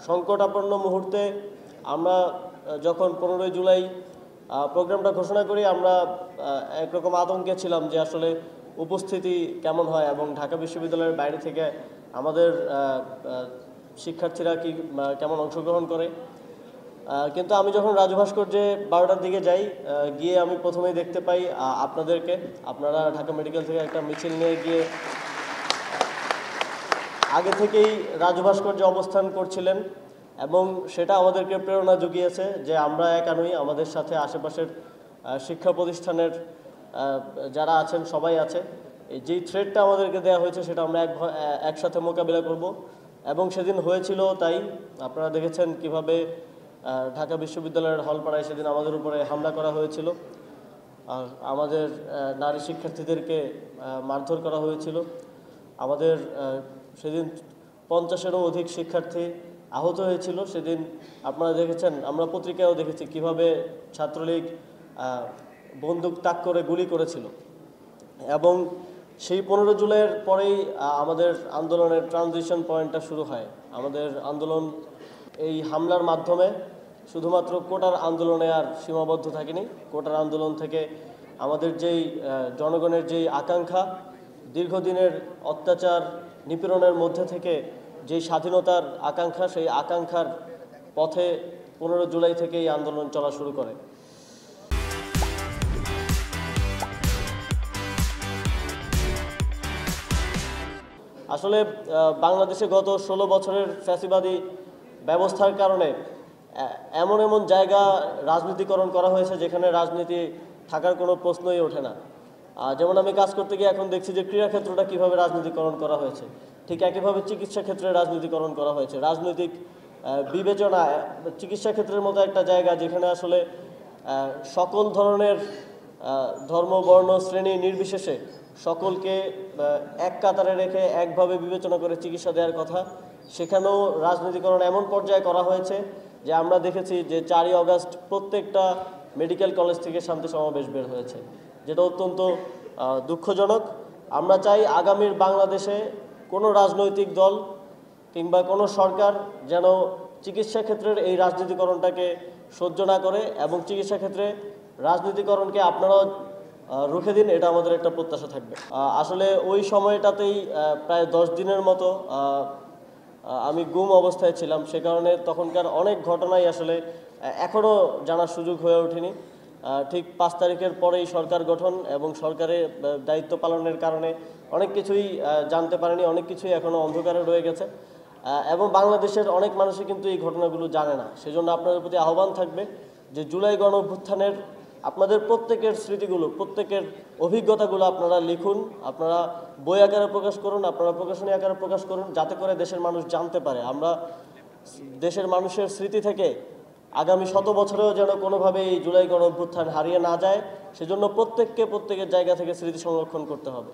সংকটাপন্ন মুহূর্তে আমরা যখন 15 জুলাই প্রোগ্রামটা ঘোষণা করি, আমরা একরকম আতঙ্কে ছিলাম যে আসলে উপস্থিতি কেমন হয় এবং ঢাকা বিশ্ববিদ্যালয়ের বাইরে থেকে আমাদের শিক্ষার্থীরা কেমন অংশগ্রহণ করে। কিন্তু আমি যখন রাজু ভাস্কর্যে 12টার দিকে যাই, গিয়ে আমি প্রথমেই দেখতে পাই আপনাদেরকে। আপনারা ঢাকা মেডিকেল থেকে একটা মিছিল নিয়ে গিয়ে আগে থেকেই রাজু ভাস্কর্যে অবস্থান করছিলেন এবং সেটা আমাদেরকে প্রেরণা জুগিয়েছে যে আমরা একা নই, আমাদের সাথে আশেপাশের শিক্ষা প্রতিষ্ঠানের যারা আছেন সবাই আছে। যেই থ্রেটটা আমাদেরকে দেওয়া হয়েছে সেটা আমরা একসাথে মোকাবিলা করব এবং সেদিন হয়েছিল তাই। আপনারা দেখেছেন কিভাবে ঢাকা বিশ্ববিদ্যালয়ের হলপাড়ায় সেদিন আমাদের উপরে হামলা করা হয়েছিল, আমাদের নারী শিক্ষার্থীদেরকে মারধর করা হয়েছিল। আমাদের সেদিন 50-এরও অধিক শিক্ষার্থী আহত হয়েছিল। সেদিন আপনারা দেখেছেন, আমরা পত্রিকায়ও দেখেছি কিভাবে ছাত্রলীগ বন্দুক তাক করে গুলি করেছিল। এবং সেই 15 জুলাইয়ের পরেই আমাদের আন্দোলনের ট্রানজিশন পয়েন্টটা শুরু হয়। আমাদের আন্দোলন এই হামলার মাধ্যমে শুধুমাত্র কোটার আন্দোলনে আর সীমাবদ্ধ থাকেনি। কোটার আন্দোলন থেকে আমাদের যেই জনগণের যেই আকাঙ্ক্ষা, দীর্ঘদিনের অত্যাচার নিপীড়নের মধ্যে থেকে যেই স্বাধীনতার আকাঙ্ক্ষা, সেই আকাঙ্ক্ষার পথে 15 জুলাই থেকে এই আন্দোলন চলা শুরু করে। আসলে বাংলাদেশে গত 16 বছরের ফ্যাসিবাদী ব্যবস্থার কারণে এমন এমন জায়গা রাজনীতিকরণ করা হয়েছে যেখানে রাজনীতি থাকার কোনো প্রশ্নই ওঠে না। যেমন আমি কাজ করতে গিয়ে এখন দেখছি যে ক্রীড়াক্ষেত্রটা কীভাবে রাজনীতিকরণ করা হয়েছে, ঠিক একইভাবে চিকিৎসা ক্ষেত্রে রাজনীতিকরণ করা হয়েছে। রাজনৈতিক বিবেচনা চিকিৎসা ক্ষেত্রের মতো একটা জায়গা যেখানে আসলে সকল ধরনের ধর্ম, বর্ণ, শ্রেণী নির্বিশেষে সকলকে এক কাতারে রেখে একভাবে বিবেচনা করে চিকিৎসা দেওয়ার কথা, সেখানেও রাজনীতিকরণ এমন পর্যায়ে করা হয়েছে যে আমরা দেখেছি যে 4ই আগস্ট প্রত্যেকটা মেডিকেল কলেজ থেকে শান্তি সমাবেশ বের হয়েছে, যেটা অত্যন্ত দুঃখজনক। আমরা চাই আগামীর বাংলাদেশে কোনো রাজনৈতিক দল কিংবা কোনো সরকার যেন চিকিৎসা ক্ষেত্রের এই রাজনীতিকরণটাকে সহ্য না করে এবং চিকিৎসা ক্ষেত্রে রাজনীতিকরণকে আপনারাও রুখে দিন, এটা আমাদের একটা প্রত্যাশা থাকবে। আসলে ওই সময়টাতেই প্রায় 10 দিনের মতো আমি গুম অবস্থায় ছিলাম, সে কারণে তখনকার অনেক ঘটনাই আসলে এখনও জানার সুযোগ হয়ে ওঠেনি। ঠিক 5 তারিখের পরেই সরকার গঠন এবং সরকারের দায়িত্ব পালনের কারণে অনেক কিছুই জানতে পারেনি, অনেক কিছুই এখনও অন্ধকারে রয়ে গেছে এবং বাংলাদেশের অনেক মানুষই কিন্তু এই ঘটনাগুলো জানে না। সেজন্য আপনাদের প্রতি আহ্বান থাকবে যে জুলাই গণ অভ্যুত্থানের আপনাদের প্রত্যেকের স্মৃতিগুলো, প্রত্যেকের অভিজ্ঞতাগুলো আপনারা লিখুন, আপনারা বই আকারে প্রকাশ করুন, আপনারা প্রকাশনী আকারে প্রকাশ করুন, যাতে করে দেশের মানুষ জানতে পারে আমরা দেশের মানুষের স্মৃতি থেকে আগামী 100 বছরেও যেন কোনোভাবে এই জুলাই গণ অভ্যুত্থান হারিয়ে না যায়। সেজন্য প্রত্যেকের জায়গা থেকে স্মৃতি সংরক্ষণ করতে হবে।